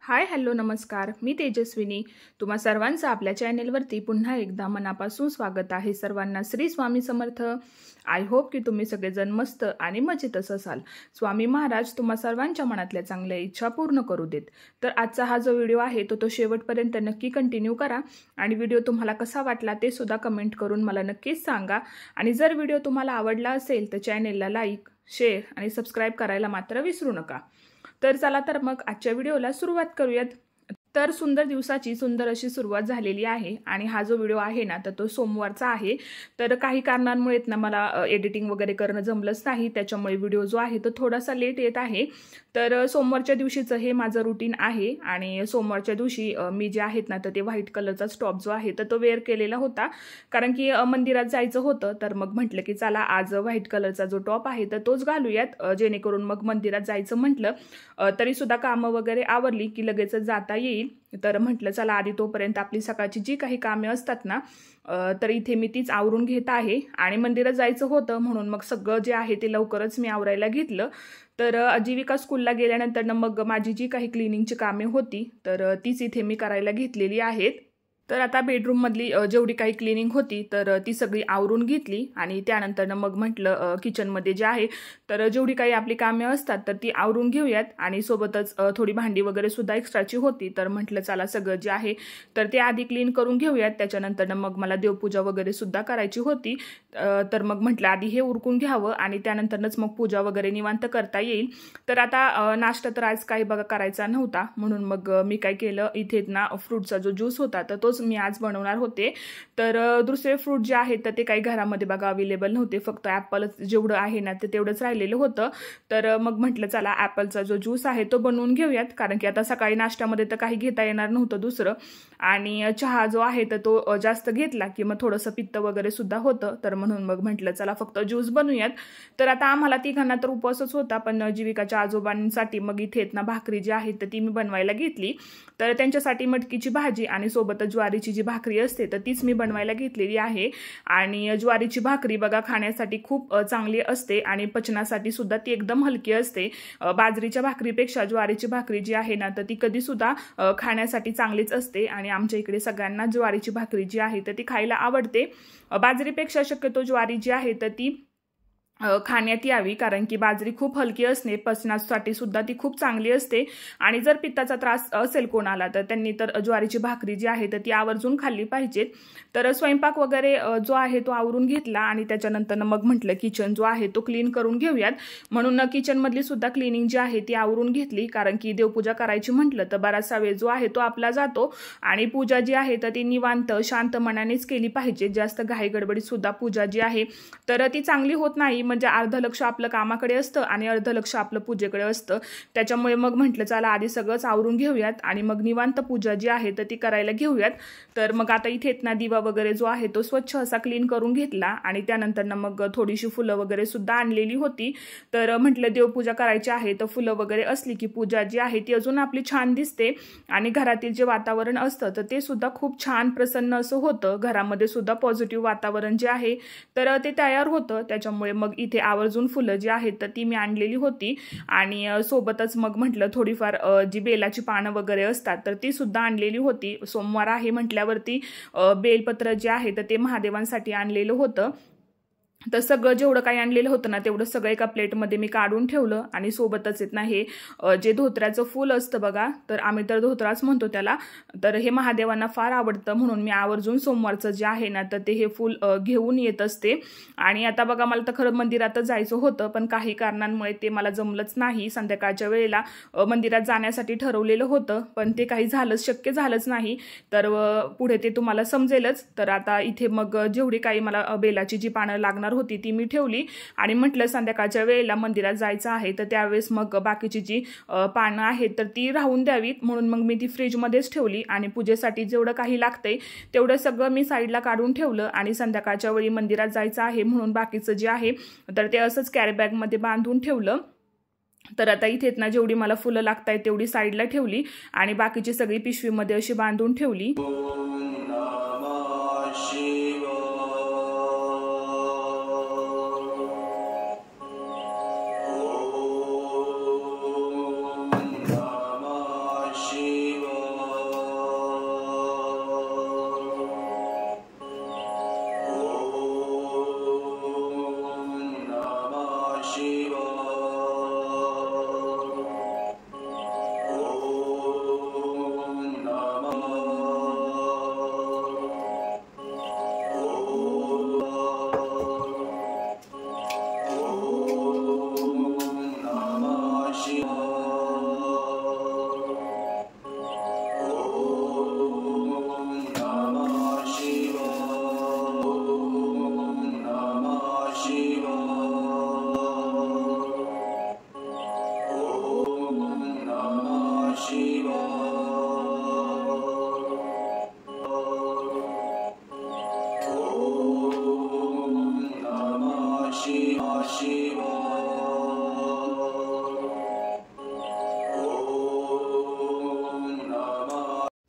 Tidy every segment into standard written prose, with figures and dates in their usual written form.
Hi hello नमस्कार, मी तेजस्विनी. तुम्हा सर्वांचं आपल्या चॅनेलवरती पुन्हा एकदा मनापासून स्वागत आहे. सर्वांना श्री स्वामी समर्थ. आय होप की तुम्ही सगळेजण मस्त आणि मजेतच असाल. स्वामी महाराज तुम्हा सर्वांच्या मनातल्या चांगल्या इच्छा पूर्ण करू देत. तर आजचा हा जो व्हिडिओ आहे तो शेवटपर्यंत नक्की कंटिन्यू करा आणि व्हिडिओ तुम्हाला कसा वाटला ते सुद्धा कमेंट करून मला नक्कीच सांगा. आणि जर व्हिडिओ तुम्हाला आवडला असेल तर चॅनेलला लाईक, शेअर आणि सबस्क्राईब करायला मात्र विसरू नका. तर चला तर मग आजच्या व्हिडिओला सुरुवात करूयात. तर सुंदर दिवसाची सुंदर अशी सुरुवात झालेली आहे आणि हा जो व्हिडिओ आहे ना तर तो सोमवारचा आहे. तर काही कारणांमुळे ना मला एडिटिंग वगैरे करणं जमलंच नाही, त्याच्यामुळे व्हिडिओ जो आहे तो थोडासा लेट येत आहे. तर सोमवारच्या दिवशीचं हे माझं रुटीन आहे आणि सोमवारच्या दिवशी मी जे आहेत ना तर ते व्हाईट कलरचा टॉप जो आहे तर तो वेअर केलेला होता, कारण की मंदिरात जायचं होतं. तर मग म्हटलं की चला आज व्हाईट कलरचा जो टॉप आहे तर तोच घालूयात, जेणेकरून मग मंदिरात जायचं म्हटलं तरीसुद्धा कामं वगैरे आवरली की लगेचच जाता येईल. तर म्हटलं चला आधी तोपर्यंत आपली सकाळची जी काही कामे असतात ना तर इथे मी तीच आवरून घेत आहे. आणि मंदिरात जायचं होतं म्हणून मग सगळं जे आहे ते लवकरच मी आवरायला घेतलं. तर जीविका स्कूलला गेल्यानंतर मग माझी जी काही क्लिनिंगची कामे होती तर तीच इथे मी करायला घेतलेली आहेत. तर आता बेडरूममधली जेवढी काही क्लिनिंग होती तर ती सगळी आवरून घेतली आणि त्यानंतर मग म्हटलं किचनमध्ये जे आहे तर जेवढी काही आपली कामे असतात तर ती आवरून घेऊयात. आणि सोबतच थोडी भांडी वगैरे सुद्धा एक्स्ट्राची होती, तर म्हटलं चला सगळं जे आहे तर ते आधी क्लीन करून घेऊयात. त्याच्यानंतर मग मला देवपूजा वगैरे सुद्धा करायची होती. तर मग म्हटलं आधी हे उरकून घ्यावं आणि त्यानंतरच मग पूजा वगैरे निवांत करता येईल. तर आता नाश्ता तर आज काही बघा करायचा नव्हता, म्हणून मग मी काय केलं, इथे ना फ्रूटचा जो ज्यूस होता तर तोच मी आज बनवणार होते. तर दुसरे फ्रूट जे आहेत तर ते काही घरामध्ये बघा अवेलेबल नव्हते, फक्त ॲपल जेवढं आहे ना ते तेवढंच राहिलेलं होतं. तर मग म्हटलं चला ॲपलचा जो ज्यूस आहे तो बनवून घेऊयात, कारण की आता सकाळी नाश्त्यामध्ये तर काही घेता येणार नव्हतं दुसरं. आणि चहा जो आहे तर तो जास्त घेतला की मग थोडंसं पित्त वगैरे सुद्धा होतं, तर म्हणून मग म्हटलं चला फक्त ज्यूस बनवूयात. तर आता आम्हाला तिघांना तर उपवासच होता, पण जीविकाच्या आजोबांसाठी मग इथे ना भाकरी जी आहे तर ती मी बनवायला घेतली. तर त्यांच्यासाठी मटकीची भाजी आणि सोबत ज्वारीची जी भाकरी असते तर तीच मी बनवायला घेतलेली आहे. आणि ज्वारीची भाकरी बघा खाण्यासाठी खूप चांगली असते आणि पचनासाठी सुद्धा ती एकदम हलकी असते. बाजरीच्या भाकरीपेक्षा ज्वारीची भाकरी जी आहे ना तर ती कधी सुद्धा खाण्यासाठी चांगलीच असते आणि आमच्या इकडे सगळ्यांना ज्वारीची भाकरी जी आहे तर ती खायला आवडते. बाजरीपेक्षा शक्यतो ज्वारी जी आहे तर ती खाण्यात यावी, कारण की बाजरी खूप हलकी असणे पचनासाठी सुद्धा ती खूप चांगली असते. आणि जर पित्ताचा त्रास असेल कोणाला तर त्यांनी तर ज्वारीची भाकरी जी आहे तर ती आवर्जून खाल्ली पाहिजे. तर स्वयंपाक वगैरे जो आहे तो आवरून घेतला आणि त्याच्यानंतर मग म्हटलं किचन जो आहे तो क्लीन करून घेऊयात, म्हणून किचनमधली सुद्धा क्लिनिंग जी आहे ती आवरून घेतली. कारण की देवपूजा करायची म्हटलं तर बराचसा वेळ जो आहे तो आपला जातो आणि पूजा जी आहे तर ती निवांत शांत मनानेच केली पाहिजे. जास्त घाई गडबडीत सुद्धा पूजा जी आहे तर ती चांगली होत नाही, म्हणजे अर्ध लक्ष आपलं कामाकडे असतं आणि अर्ध लक्ष आपलं पूजेकडे असतं. त्याच्यामुळे मग म्हटलं चला आधी सगळंच आवरून घेऊयात आणि मग निवांत पूजा जी आहे तर ती करायला घेऊयात. तर मग आता इथे ना दिवा वगैरे जो आहे तो स्वच्छ असा क्लीन करून घेतला आणि त्यानंतर मग थोडीशी फुलं वगैरे सुद्धा आणलेली होती. तर म्हटलं देवपूजा करायची आहे तर फुलं वगैरे असली की पूजा जी आहे ती अजून आपली छान दिसते आणि घरातील जे वातावरण असतं तर ते सुद्धा खूप छान प्रसन्न असं होतं. घरामध्ये सुद्धा पॉझिटिव्ह वातावरण जे आहे तर ते तयार होतं. त्याच्यामुळे मग इथे आवर्जून फुलं जी आहेत तर ती मी आणलेली होती आणि सोबतच मग म्हटलं थोडीफार जी बेलाची पानं वगैरे असतात तर ती सुद्धा आणलेली होती. सोमवार आहे म्हटल्यावरती बेलपत्र जे आहे तर ते महादेवांसाठी आणलेलं होतं. तर सगळं जेवढं काही आणलेलं होतं ना तेवढं सगळं एका प्लेटमध्ये मी काढून ठेवलं. आणि सोबतच ना हे जे धोत्र्याचं फूल असतं बघा, तर आम्ही तर धोत्राच म्हणतो त्याला, तर हे महादेवांना फार आवडतं, म्हणून मी आवर्जून सोमवारचं जे आहे ना तर ते हे फूल घेऊन येत असते. आणि आता बघा मला तर खरं मंदिरातच जायचं होतं, पण काही कारणांमुळे ते मला जमलंच नाही. संध्याकाळच्या वेळेला मंदिरात जाण्यासाठी ठरवलेलं होतं, पण ते काही शक्य झालंच नाही. तर पुढे ते तुम्हाला समजेलच. तर आता इथे मग जेवढी काही मला बेलाची जी पानं लागणार होती ती मी ठेवली आणि म्हटलं संध्याकाळच्या वेळेला मंदिरात जायचं आहे तर त्यावेळेस मग बाकीची जी पानं आहेत तर ती राहून द्यावीत, म्हणून मग मी ती फ्रीजमध्येच ठेवली आणि पूजेसाठी जेवढं काही लागतंय तेवढं सगळं मी साईडला काढून ठेवलं. आणि संध्याकाळच्या वेळी मंदिरात जायचं आहे म्हणून बाकीचं जे आहे तर ते असंच कॅरीबॅगमध्ये बांधून ठेवलं. तर आता इथे ना जेवढी मला फुलं लागतायत तेवढी साईडला ठेवली आणि बाकीची सगळी पिशवीमध्ये अशी बांधून ठेवली.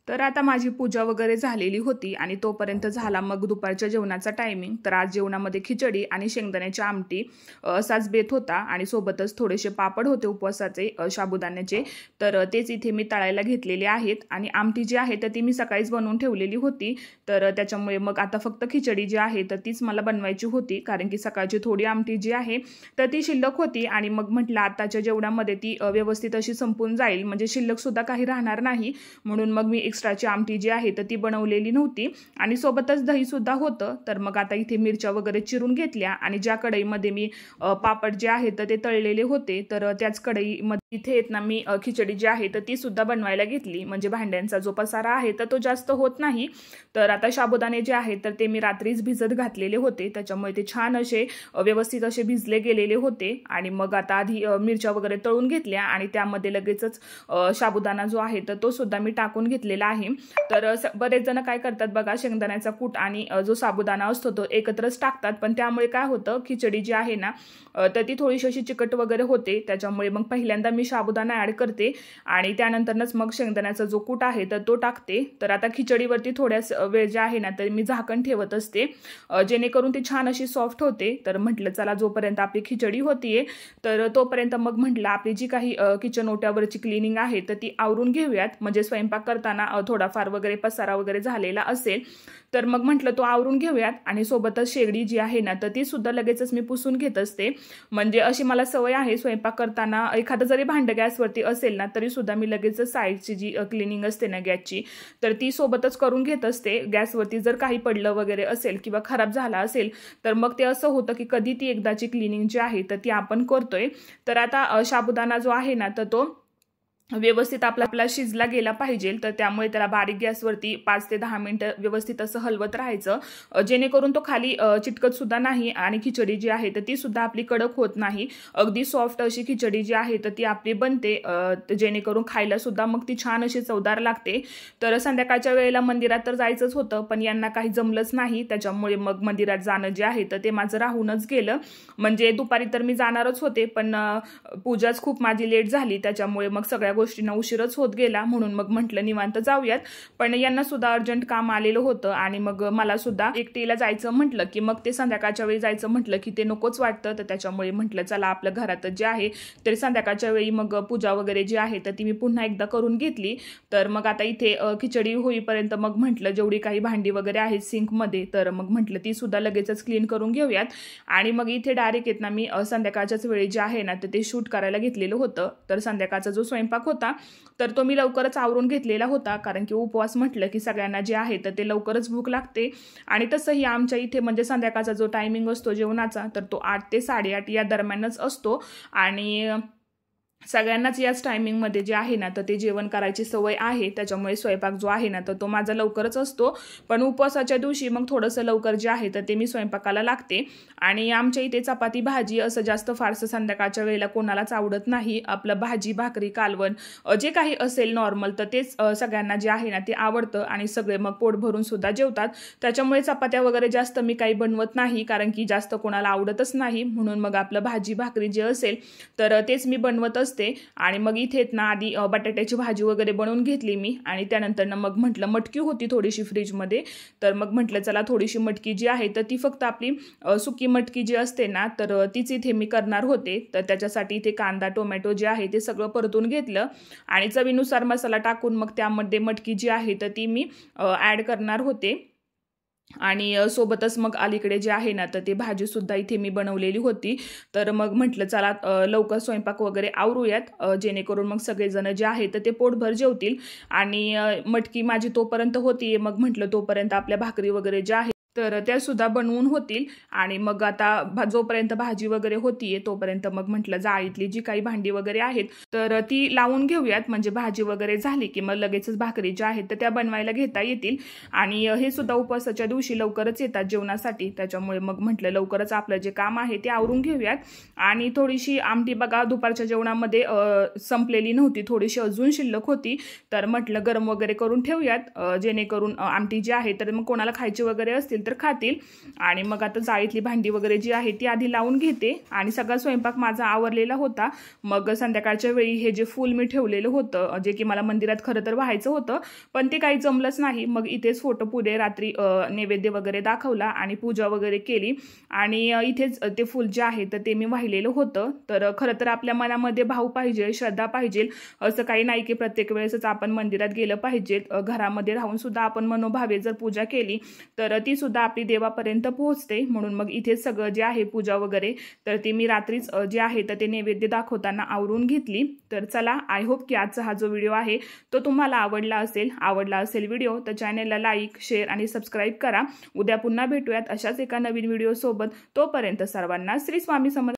तर आता माझी पूजा वगैरे झालेली होती आणि तोपर्यंत झाला मग दुपारच्या जेवणाचा टायमिंग। तर आज जेवणामध्ये खिचडी आणि शेंगदाण्याची आमटी असाच बेत होता आणि सोबतच थोडेसे पापड होते उपवासाचे साबुदाण्याचे, तर तेच इथे मी तळायला घेतलेले आहेत। आणि आमटी जी आहे तर ती मी सकाळीच बनवून ठेवलेली होती, तर त्याच्यामुळे मग आता फक्त खिचडी जी आहे तर तीच मला बनवायची होती, कारण की सकाळची थोडी आमटी जी आहे तर ती शिल्लक होती आणि मग म्हटलं आताच्या जेवणामध्ये ती व्यवस्थित अशी संपून जाईल, म्हणजे शिल्लक सुद्धा काही राहणार नाही, म्हणून मग मी एक्स्ट्राची आमटी जी आहे तर ती बनवलेली नव्हती आणि सोबतच दही सुद्धा होतं। तर मग आता इथे मिरच्या वगैरे चिरून घेतल्या आणि ज्या कढईमध्ये मी पापड जे आहे तर ते तळलेले होते, तर त्याच कढईमध्ये इथे येत ना मी खिचडी जी आहे तर ती सुद्धा बनवायला घेतली, म्हणजे भांड्यांचा जो पसारा आहे तर तो जास्त होत नाही। तर आता साबुदाणे जे आहे तर ते मी रात्रीच भिजत घातलेले होते, त्याच्यामुळे ते छान असे व्यवस्थित असे भिजले गेलेले होते। आणि मग आता आधी मिरच्या वगैरे तळून घेतल्या आणि त्यामध्ये लगेचच साबुदाणा जो आहे तर तो सुद्धा मी टाकून घेतलेला आहे। तर बरेच जण काय करतात बघा, शेंगदाण्याचा कूट आणि जो साबुदाणा असतो तो एकत्रच टाकतात, पण त्यामुळे काय होतं खिचडी जी आहे ना तर ती थोडीशी अशी चिकट वगैरे होते, त्याच्यामुळे मग पहिल्यांदा मी साबुदाणा ॲड करते आणि त्यानंतरच मग शेंगदाण्याचा जो कूट आहे तर तो टाकते। तर आता खिचडीवरती थोड्याच वेळ जे आहे ना तर मी झाकण ठेवत असते, जेणेकरून ती छान अशी सॉफ्ट होते। तर म्हटलं चला जोपर्यंत आपली खिचडी होतीये तर तोपर्यंत मग म्हटलं आपली जी काही किचन ओट्यावरची क्लिनिंग आहे तर ती आवरून घेऊयात, म्हणजे स्वयंपाक करताना थोडाफार वगैरे पसारा वगैरे झालेला असेल तर मग म्हटलं तो आवरून घेऊयात। आणि सोबतच शेगडी जी आहे ना तर ती सुद्धा लगेचच मी पुसून घेत असते, म्हणजे अशी मला सवय आहे स्वयंपाक करताना एखादं जरी भांडं गॅसवरती असेल ना तरी सुद्धा मी लगेचच साईडची जी क्लिनिंग असते ना गॅसची तर ती सोबतच करून घेत असते। गॅसवरती जर काही पडलं वगैरे असेल किंवा खराब झाला असेल तर मग ते असं होतं की कधी ती एकदाची क्लिनिंग जी आहे तर ती आपण करतोय। तर आता साबुदाणा जो आहे ना तर तो व्यवस्थित आपला शिजला गेला पाहिजे, तर त्यामुळे त्याला बारीक गॅसवरती 5 ते 10 मिनिटं व्यवस्थित असं हलवत राहायचं, जेणेकरून तो खाली चिटकत सुद्धा नाही आणि खिचडी जी आहे तर ती सुद्धा आपली कडक होत नाही, अगदी सॉफ्ट अशी खिचडी जी आहे तर ती आपली बनते, जेणेकरून खायला सुद्धा मग ती छान अशी चवदार लागते। तर संध्याकाळच्या वेळेला मंदिरात तर जायचंच होतं, पण यांना काही जमलंच नाही, त्याच्यामुळे मग मंदिरात जाणं जे आहे तर ते माझं राहूनच गेलं। म्हणजे दुपारी तर मी जाणारच होते, पण पूजाच खूप माझी लेट झाली, त्याच्यामुळे मग सगळ्या गोष्टींना उशीरच होत गेला, म्हणून मग म्हटलं निवांत जाऊयात। पण यांना सुद्धा अर्जंट काम आलेलं होतं आणि मग मला सुद्धा एकटीला जायचं म्हटलं की मग ते संध्याकाळच्या वेळी जायचं म्हटलं की ते नकोच वाटतं, तर त्याच्यामुळे म्हटलं चला आपल्या घरातच जे आहे तरी संध्याकाळच्या वेळी मग पूजा वगैरे जी आहे तर ती मी पुन्हा एकदा करून घेतली। तर मग आता इथे खिचडी होईपर्यंत मग म्हटलं जेवढी काही भांडी वगैरे आहेत सिंकमध्ये तर मग म्हटलं ती सुद्धा लगेचच क्लीन करून घेऊयात। आणि मग इथे डायरेक्ट येत ना मी संध्याकाळच्याच वेळी जे आहे ना तर ते शूट करायला घेतलेलं होतं। तर संध्याकाळचा जो स्वयंपाक होता तर तो मी लवकरच आवरून घेतलेला होता, कारण की उपवास म्हटलं की सगळ्यांना जे आहे तर ते लवकरच भूक लागते। आणि तसंही आमच्या इथे म्हणजे संध्याकाळचा जो टायमिंग असतो जेवणाचा तर तो 8 ते 8:30 या दरम्यानच असतो आणि सगळ्यांनाच याच टायमिंगमध्ये जे आहे ना तर ते जेवण करायची सवय आहे, त्याच्यामुळे स्वयंपाक जो आहे ना तर तो माझा लवकरच असतो। पण उपवासाच्या दिवशी मग थोडंसं लवकर जे आहे तर ते मी स्वयंपाकाला लागते। आणि आमच्या इथे चपाती भाजी असं जास्त फारसं संध्याकाळच्या वेळेला कोणालाच आवडत नाही, आपलं भाजी भाकरी कालवण जे काही असेल नॉर्मल तर तेच सगळ्यांना जे आहे ना ते आवडतं आणि सगळे मग पोट भरून सुद्धा जेवतात, त्याच्यामुळे चपात्या वगैरे जास्त मी काही बनवत नाही, कारण की जास्त कोणाला आवडतच नाही, म्हणून मग आपलं भाजी भाकरी जे असेल तर तेच मी बनवत असते। आणि मग इथे ना आधी बटाट्याची भाजी वगैरे बनवून घेतली मी आणि त्यानंतर मग म्हटलं मटकी होती थोडीशी फ्रीजमध्ये, तर मग म्हटलं चला थोडीशी मटकी जी आहे तर ती फक्त आपली सुकी मटकी जी असते ना तर तीच इथे मी करणार होते। तर त्याच्यासाठी इथे कांदा टोमॅटो जे आहे ते सगळं परतून घेतलं आणि चवीनुसार मसाला टाकून मग त्यामध्ये मटकी जी आहे तर ती मी ॲड करणार होते। आणि सोबतच मग अलीकडे जे आहे ना तर ते भाजी सुद्धा इथे मी बनवलेली होती। तर मग म्हटलं चला लवकर स्वयंपाक वगैरे आवरूयात, जेणेकरून मग सगळेजण जे आहे तर ते पोटभर जेवतील। आणि मटकी माझी तोपर्यंत होती, मग म्हटलं तोपर्यंत आपल्या भाकरी वगैरे ज्या आहेत तर त्या सुद्धा बनवून होतील। आणि मग आता जोपर्यंत भाजी वगैरे होतीये तोपर्यंत मग म्हटलं जाळीतली जी काही भांडी वगैरे आहेत तर ती लावून घेऊयात, म्हणजे भाजी वगैरे झाली की मग लगेचच भाकरी ज्या आहेत तर त्या बनवायला घेता येतील। आणि हे सुद्धा उपवासाच्या दिवशी लवकरच येतात जेवणासाठी, त्याच्यामुळे मग म्हटलं लवकरच आपलं जे काम आहे ते आवरून घेऊयात। आणि थोडीशी आमटी बघा दुपारच्या जेवणामध्ये संपलेली नव्हती, थोडीशी अजून शिल्लक होती, तर म्हटलं गरम वगैरे करून ठेवूयात, जेणेकरून आमटी जी आहे तर मग कोणाला खायची वगैरे असतील तर खातील. आणि मग आता जाळीतली भांडी वगैरे जी आहे ती आधी लावून घेते आणि सगळा स्वयंपाक माझा आवरलेला होता. मग संध्याकाळच्या वेळी हे जे फूल मी ठेवलेलं होतं, जे की मला मंदिरात खरं तर व्हायचं होतं, पण ते काही जमलंच नाही. मग इथेच फोटो पुढे रात्री नैवेद्य वगैरे दाखवला आणि पूजा वगैरे केली आणि इथेच ते फूल जे आहे तर ते मी वाहिलेलं होतं. तर खरं तर आपल्या मनामध्ये भाव पाहिजे, श्रद्धा पाहिजे. असं काही नाही की प्रत्येक वेळेसच आपण मंदिरात गेलं पाहिजे. घरामध्ये राहून सुद्धा आपण मनोभावे जर पूजा केली तर ती सुद्धा आपली देवापर्यंत पोहोचते. म्हणून मग इथेच सगळं जे आहे पूजा वगैरे तर ती मी रात्रीच जे आहे तर ते नैवेद्य दाखवताना आवरून घेतली. तर चला, आय होप की आजचा हा जो व्हिडिओ आहे तो तुम्हाला आवडला असेल व्हिडिओ तर चॅनलला लाईक, शेअर आणि सबस्क्राईब करा. उद्या पुन्हा भेटूयात अशाच एका नवीन व्हिडिओ सोबत. तोपर्यंत सर्वांना श्री स्वामी समर्थ.